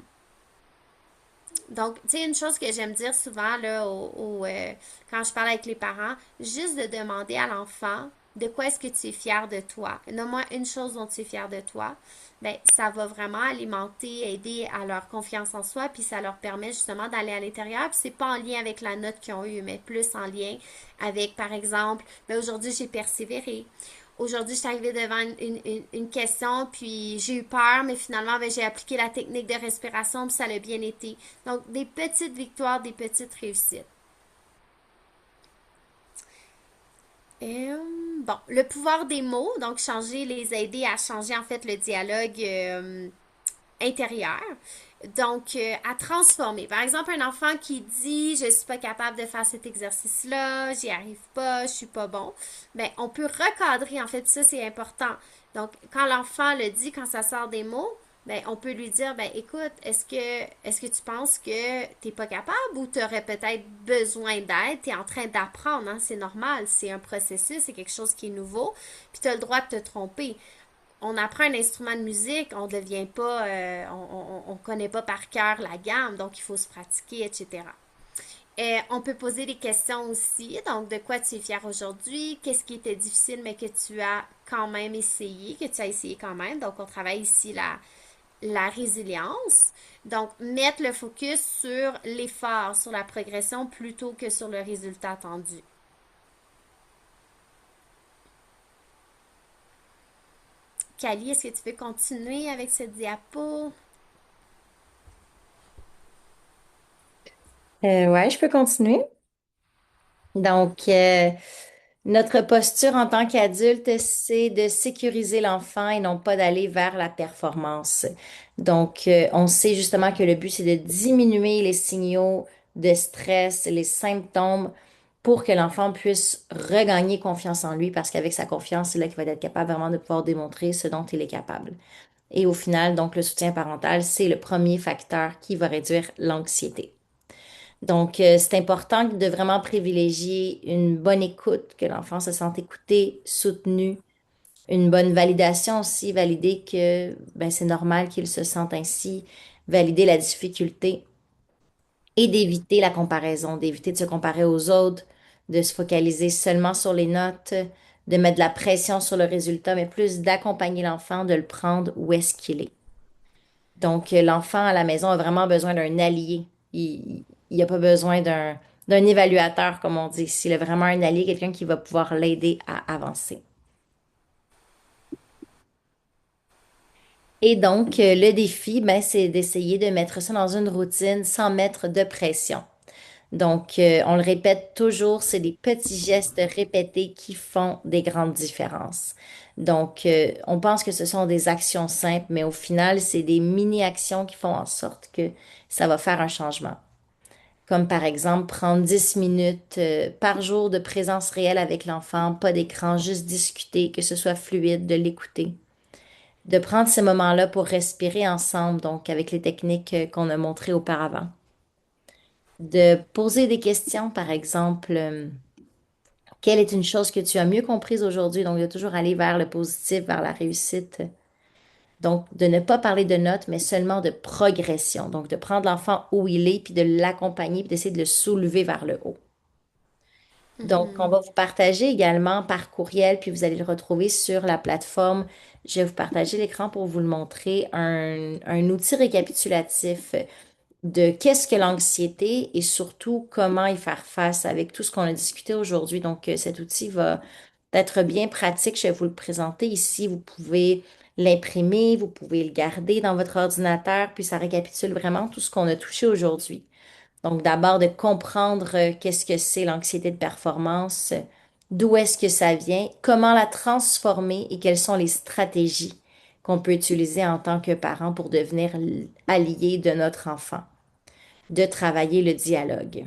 Donc, tu sais, une chose que j'aime dire souvent là, quand je parle avec les parents, juste de demander à l'enfant de quoi est-ce que tu es fier de toi. Nomme-moi une chose dont tu es fier de toi. Ben, ça va vraiment alimenter, aider à leur confiance en soi, puis ça leur permet justement d'aller à l'intérieur. Puis c'est pas en lien avec la note qu'ils ont eue, mais plus en lien avec, par exemple, ben aujourd'hui j'ai persévéré. Aujourd'hui, je suis arrivée devant une question, puis j'ai eu peur, mais finalement, ben, j'ai appliqué la technique de respiration, puis ça a bien été. Donc, des petites victoires, des petites réussites. Bon, le pouvoir des mots, donc les aider à changer en fait le dialogue intérieur. Donc, à transformer. Par exemple, un enfant qui dit je suis pas capable de faire cet exercice-là, j'y arrive pas, je suis pas bon. Ben, on peut recadrer en fait ça, c'est important. Donc, quand l'enfant le dit, quand ça sort des mots, ben, on peut lui dire ben écoute, est-ce que tu penses que t'es pas capable ou tu aurais peut-être besoin d'aide, tu es en train d'apprendre, hein, c'est normal, c'est un processus, c'est quelque chose qui est nouveau, puis tu as le droit de te tromper. On apprend un instrument de musique, on devient pas, on connaît pas par cœur la gamme, donc il faut se pratiquer, etc. On peut poser des questions aussi, donc de quoi tu es fier aujourd'hui, qu'est-ce qui était difficile mais que tu as quand même essayé, que tu as essayé quand même, donc on travaille ici la résilience. Donc, mettre le focus sur l'effort, sur la progression plutôt que sur le résultat attendu. Kali, est-ce que tu peux continuer avec ce diapo? Ouais, je peux continuer. Donc, notre posture en tant qu'adulte, c'est de sécuriser l'enfant et non pas d'aller vers la performance. Donc, on sait justement que le but, c'est de diminuer les signaux de stress, les symptômes, pour que l'enfant puisse regagner confiance en lui, parce qu'avec sa confiance, c'est là qu'il va être capable vraiment de pouvoir démontrer ce dont il est capable. Et au final, donc, le soutien parental, c'est le premier facteur qui va réduire l'anxiété. Donc, c'est important de vraiment privilégier une bonne écoute, que l'enfant se sente écouté, soutenu, une bonne validation aussi, valider que ben, c'est normal qu'il se sente ainsi, valider la difficulté et d'éviter la comparaison, d'éviter de se comparer aux autres, de se focaliser seulement sur les notes, de mettre de la pression sur le résultat, mais plus d'accompagner l'enfant, de le prendre où est-ce qu'il est. Donc, l'enfant à la maison a vraiment besoin d'un allié. Il n'a pas besoin d'un évaluateur, comme on dit. S'il a vraiment un allié, quelqu'un qui va pouvoir l'aider à avancer. Et donc, le défi, ben, c'est d'essayer de mettre ça dans une routine sans mettre de pression. Donc, on le répète toujours, c'est des petits gestes répétés qui font des grandes différences. Donc, on pense que ce sont des actions simples, mais au final, c'est des mini-actions qui font en sorte que ça va faire un changement. Comme par exemple, prendre 10 minutes par jour de présence réelle avec l'enfant, pas d'écran, juste discuter, que ce soit fluide, de l'écouter. De prendre ces moments-là pour respirer ensemble, donc avec les techniques qu'on a montrées auparavant. De poser des questions, par exemple, quelle est une chose que tu as mieux comprise aujourd'hui? Donc, de toujours aller vers le positif, vers la réussite. Donc, de ne pas parler de notes, mais seulement de progression. Donc, de prendre l'enfant où il est, puis de l'accompagner, puis d'essayer de le soulever vers le haut. Donc, on va vous partager également par courriel, puis vous allez le retrouver sur la plateforme. Je vais vous partager l'écran pour vous le montrer, un outil récapitulatif de qu'est-ce que l'anxiété et surtout comment y faire face avec tout ce qu'on a discuté aujourd'hui. Donc, cet outil va être bien pratique. Je vais vous le présenter ici. Vous pouvez l'imprimer, vous pouvez le garder dans votre ordinateur, puis ça récapitule vraiment tout ce qu'on a touché aujourd'hui. Donc, d'abord, de comprendre qu'est-ce que c'est l'anxiété de performance, d'où est-ce que ça vient, comment la transformer et quelles sont les stratégies qu'on peut utiliser en tant que parent pour devenir allié de notre enfant, de travailler le dialogue.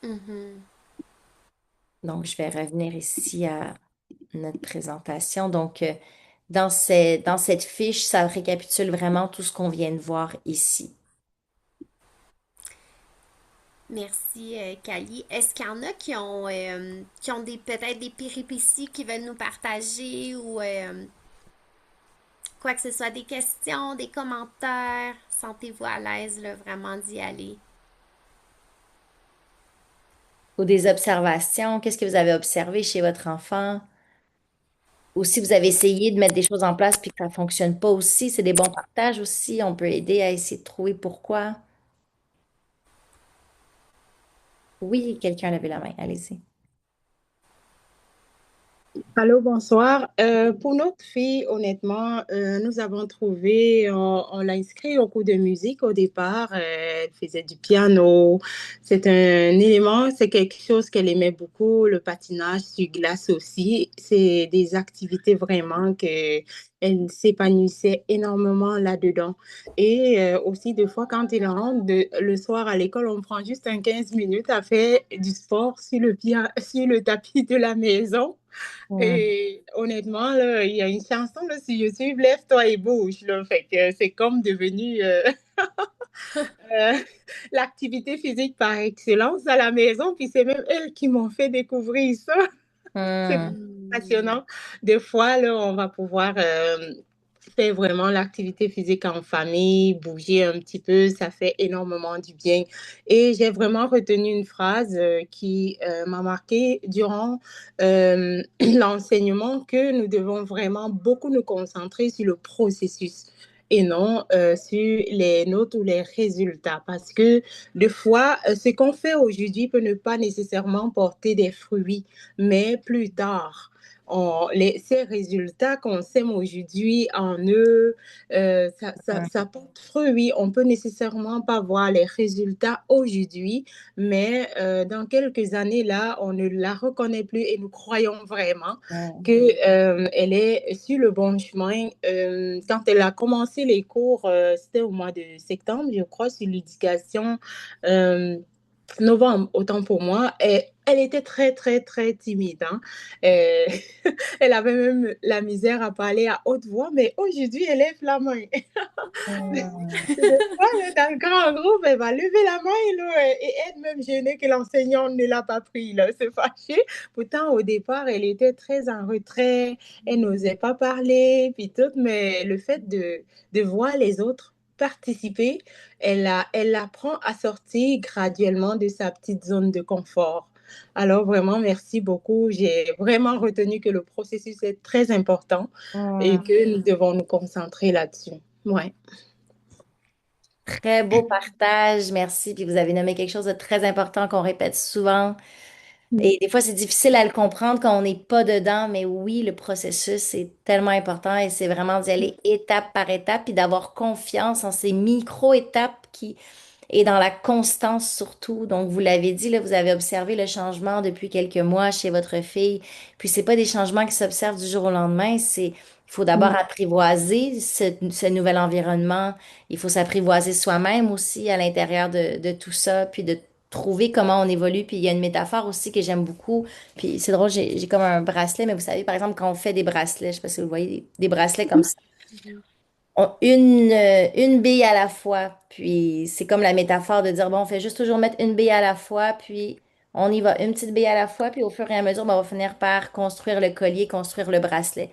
Mhm. Donc, je vais revenir ici à notre présentation. Donc, dans cette fiche, ça récapitule vraiment tout ce qu'on vient de voir ici. Merci, Kali. Est-ce qu'il y en a qui ont peut-être des péripéties qu'ils veulent nous partager ou quoi que ce soit, des questions, des commentaires? Sentez-vous à l'aise, là, vraiment d'y aller. Ou des observations, qu'est-ce que vous avez observé chez votre enfant? Ou si vous avez essayé de mettre des choses en place puis que ça ne fonctionne pas aussi, c'est des bons partages aussi. On peut aider à essayer de trouver pourquoi. Oui, quelqu'un levait la main. Allez-y. Allô, bonsoir. Pour notre fille, honnêtement, nous avons trouvé, on l'a inscrit au cours de musique au départ. Elle faisait du piano. C'est un élément, c'est quelque chose qu'elle aimait beaucoup, le patinage sur glace aussi. C'est des activités vraiment que elle s'épanouissait énormément là-dedans. Et aussi, des fois, quand il rentre le soir à l'école, on prend juste un 15 minutes à faire du sport sur sur le tapis de la maison. Hmm. Et honnêtement, là, il y a une chanson là, sur YouTube, Lève-toi et bouge. Là, fait que c'est comme devenu euh, l'activité physique par excellence à la maison. Puis c'est même elles qui m'ont fait découvrir ça. C'est Hmm. Hmm. passionnant. Des fois, là, on va pouvoir faire vraiment l'activité physique en famille, bouger un petit peu, ça fait énormément du bien. Et j'ai vraiment retenu une phrase qui m'a marquée durant l'enseignement, que nous devons vraiment beaucoup nous concentrer sur le processus et non sur les notes ou les résultats. Parce que des fois, ce qu'on fait aujourd'hui peut ne pas nécessairement porter des fruits, mais plus tard. ces résultats qu'on sème aujourd'hui en eux, ça porte fruit. Oui, on peut nécessairement pas voir les résultats aujourd'hui, mais dans quelques années, là, on ne la reconnaît plus et nous croyons vraiment Mm. qu'elle est sur le bon chemin. Quand elle a commencé les cours, c'était au mois de septembre, je crois, sur l'éducation. euh, Novembre, autant pour moi, et elle était très, très, très timide. Hein. Euh, elle avait même la misère à parler à haute voix, mais aujourd'hui, elle lève la main. Mm. Des fois, là, dans le grand groupe, elle va lever la main là, et être même gênée que l'enseignante ne l'a pas pris. Là, c'est fâché. Pourtant, au départ, elle était très en retrait, elle n'osait pas parler, puis tout, mais le fait de voir les autres participer, elle apprend à sortir graduellement de sa petite zone de confort. Alors vraiment, merci beaucoup. J'ai vraiment retenu que le processus est très important et Mm. que nous devons nous concentrer là-dessus. Ouais. Très beau partage, merci. Puis vous avez nommé quelque chose de très important qu'on répète souvent. Et des fois, c'est difficile à le comprendre quand on n'est pas dedans, mais oui, le processus, c'est tellement important et c'est vraiment d'y aller étape par étape puis d'avoir confiance en ces micro-étapes qui et dans la constance surtout. Donc, vous l'avez dit, là, vous avez observé le changement depuis quelques mois chez votre fille. Puis, c'est pas des changements qui s'observent du jour au lendemain. Il faut d'abord apprivoiser ce nouvel environnement. Il faut s'apprivoiser soi-même aussi à l'intérieur de tout ça, puis de trouver comment on évolue. Puis, il y a une métaphore aussi que j'aime beaucoup. Puis, c'est drôle, j'ai comme un bracelet, mais vous savez, par exemple, quand on fait des bracelets, je sais pas si vous voyez, des bracelets comme ça Mhm. une bille à la fois. Puis c'est comme la métaphore de dire, bon, on fait juste toujours mettre une bille à la fois, puis on y va une petite bille à la fois, puis au fur et à mesure, ben, on va finir par construire le collier, construire le bracelet.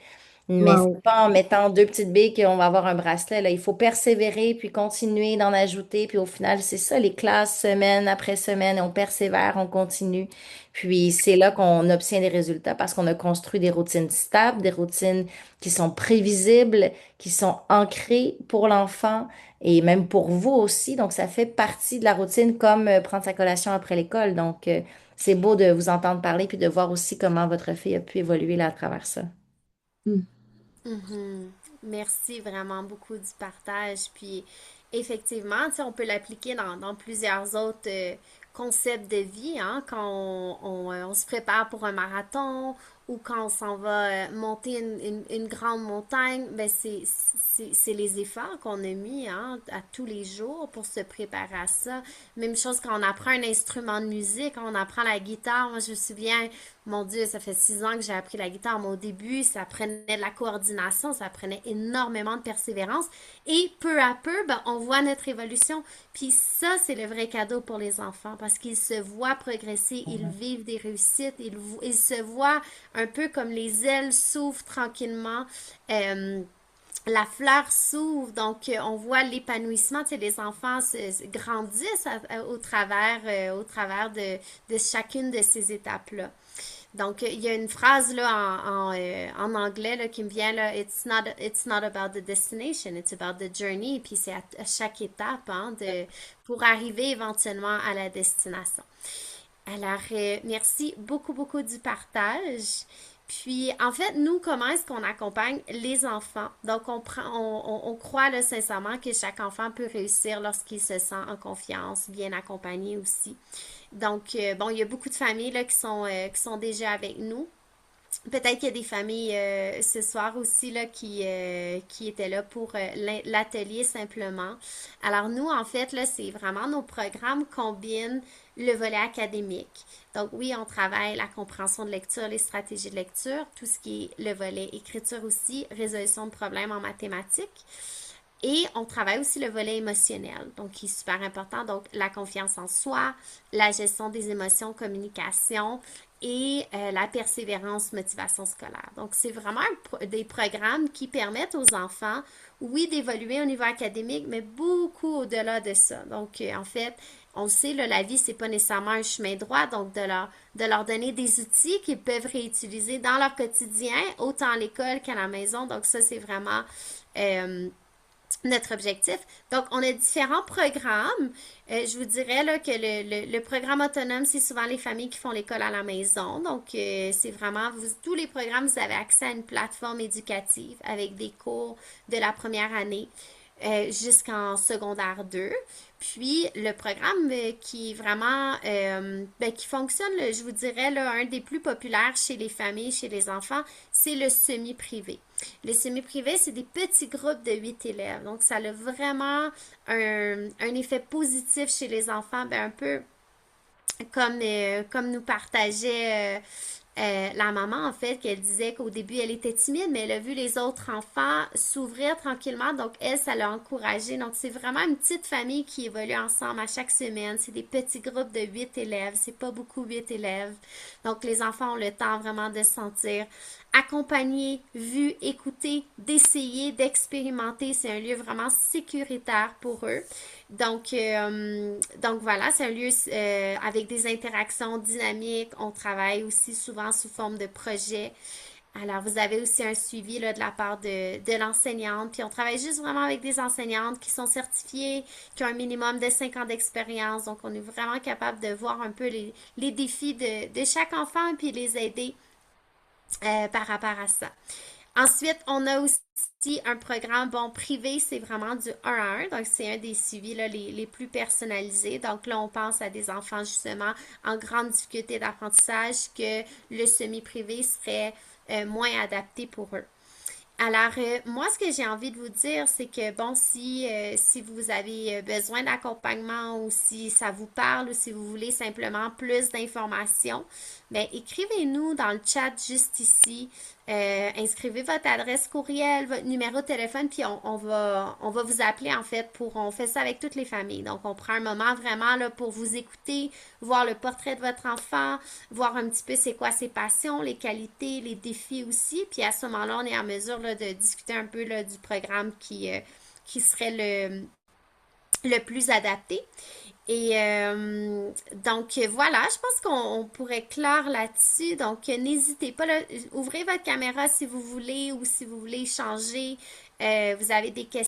Mais c'est Wow. pas en mettant deux petites billes qu'on va avoir un bracelet, là. Il faut persévérer, puis continuer d'en ajouter, puis au final, c'est ça, les classes, semaine après semaine, on persévère, on continue. Puis c'est là qu'on obtient des résultats parce qu'on a construit des routines stables, des routines qui sont prévisibles, qui sont ancrées pour l'enfant et même pour vous aussi. Donc, ça fait partie de la routine comme prendre sa collation après l'école. Donc, c'est beau de vous entendre parler puis de voir aussi comment votre fille a pu évoluer là à travers ça. Mhm. Merci vraiment beaucoup du partage. Puis effectivement, tu sais, on peut l'appliquer dans plusieurs autres concepts de vie, hein, quand on se prépare pour un marathon ou quand on s'en va monter une grande montagne, ben c'est les efforts qu'on a mis hein, à tous les jours pour se préparer à ça. Même chose quand on apprend un instrument de musique, quand on apprend la guitare. Moi, je me souviens, mon Dieu, ça fait 6 ans que j'ai appris la guitare. Mais au début, ça prenait de la coordination, ça prenait énormément de persévérance. Et peu à peu, ben, on voit notre évolution. Puis ça, c'est le vrai cadeau pour les enfants parce qu'ils se voient progresser, ils vivent des réussites, ils se voient un peu comme les ailes s'ouvrent tranquillement. La fleur s'ouvre, donc on voit l'épanouissement, tu sais, les enfants grandissent au travers de chacune de ces étapes-là. Donc, il y a une phrase là en anglais là, qui me vient là, it's not about the destination, it's about the journey. Puis c'est à chaque étape hein, pour arriver éventuellement à la destination. Alors, merci beaucoup, beaucoup du partage. Puis, en fait, nous, comment est-ce qu'on accompagne les enfants? Donc, on croit là, sincèrement que chaque enfant peut réussir lorsqu'il se sent en confiance, bien accompagné aussi. Donc, bon, il y a beaucoup de familles là, qui sont déjà avec nous. Peut-être qu'il y a des familles ce soir aussi là, qui étaient là pour l'atelier simplement. Alors nous, en fait, là, c'est vraiment nos programmes combinent le volet académique. Donc oui, on travaille la compréhension de lecture, les stratégies de lecture, tout ce qui est le volet écriture aussi, résolution de problèmes en mathématiques. Et on travaille aussi le volet émotionnel, donc qui est super important. Donc, la confiance en soi, la gestion des émotions, communication et la persévérance, motivation scolaire. Donc, c'est vraiment des programmes qui permettent aux enfants, oui, d'évoluer au niveau académique, mais beaucoup au-delà de ça. Donc, en fait, on sait, là, la vie, c'est pas nécessairement un chemin droit, donc de leur donner des outils qu'ils peuvent réutiliser dans leur quotidien, autant à l'école qu'à la maison. Donc, ça, c'est vraiment... notre objectif. Donc, on a différents programmes. Je vous dirais là, que le programme autonome, c'est souvent les familles qui font l'école à la maison. Donc, c'est vraiment, tous les programmes, vous avez accès à une plateforme éducative avec des cours de la première année jusqu'en secondaire 2. Puis, le programme qui est vraiment, qui fonctionne, je vous dirais, là, un des plus populaires chez les familles, chez les enfants, c'est le semi-privé. Le semi-privé, c'est des petits groupes de 8 élèves. Donc, ça a vraiment un effet positif chez les enfants, un peu comme nous partageait la maman, en fait, qu'elle disait qu'au début, elle était timide, mais elle a vu les autres enfants s'ouvrir tranquillement. Donc, elle, ça l'a encouragée. Donc, c'est vraiment une petite famille qui évolue ensemble à chaque semaine. C'est des petits groupes de 8 élèves. C'est pas beaucoup 8 élèves. Donc, les enfants ont le temps vraiment de se sentir accompagnés, vus, écoutés, d'essayer, d'expérimenter. C'est un lieu vraiment sécuritaire pour eux. Donc voilà, c'est un lieu avec des interactions dynamiques. On travaille aussi souvent sous forme de projet. Alors, vous avez aussi un suivi là, de la part de l'enseignante. Puis, on travaille juste vraiment avec des enseignantes qui sont certifiées, qui ont un minimum de 5 ans d'expérience. Donc, on est vraiment capable de voir un peu les défis de chaque enfant et puis les aider par rapport à ça. Ensuite, on a aussi un programme, bon, privé, c'est vraiment du 1 à 1, donc c'est un des suivis là, les plus personnalisés. Donc là, on pense à des enfants justement en grande difficulté d'apprentissage que le semi-privé serait moins adapté pour eux. Alors, moi, ce que j'ai envie de vous dire, c'est que, bon, si vous avez besoin d'accompagnement ou si ça vous parle ou si vous voulez simplement plus d'informations, ben, écrivez-nous dans le chat juste ici. Inscrivez votre adresse courriel, votre numéro de téléphone, puis on va vous appeler, en fait, on fait ça avec toutes les familles. Donc, on prend un moment vraiment, là, pour vous écouter, voir le portrait de votre enfant, voir un petit peu c'est quoi ses passions, les qualités, les défis aussi. Puis à ce moment-là, on est en mesure là, de discuter un peu là, du programme qui serait le plus adapté. Et donc voilà, je pense qu'on pourrait clore là-dessus. Donc n'hésitez pas, là, ouvrez votre caméra si vous voulez ou si vous voulez changer. Vous avez des questions.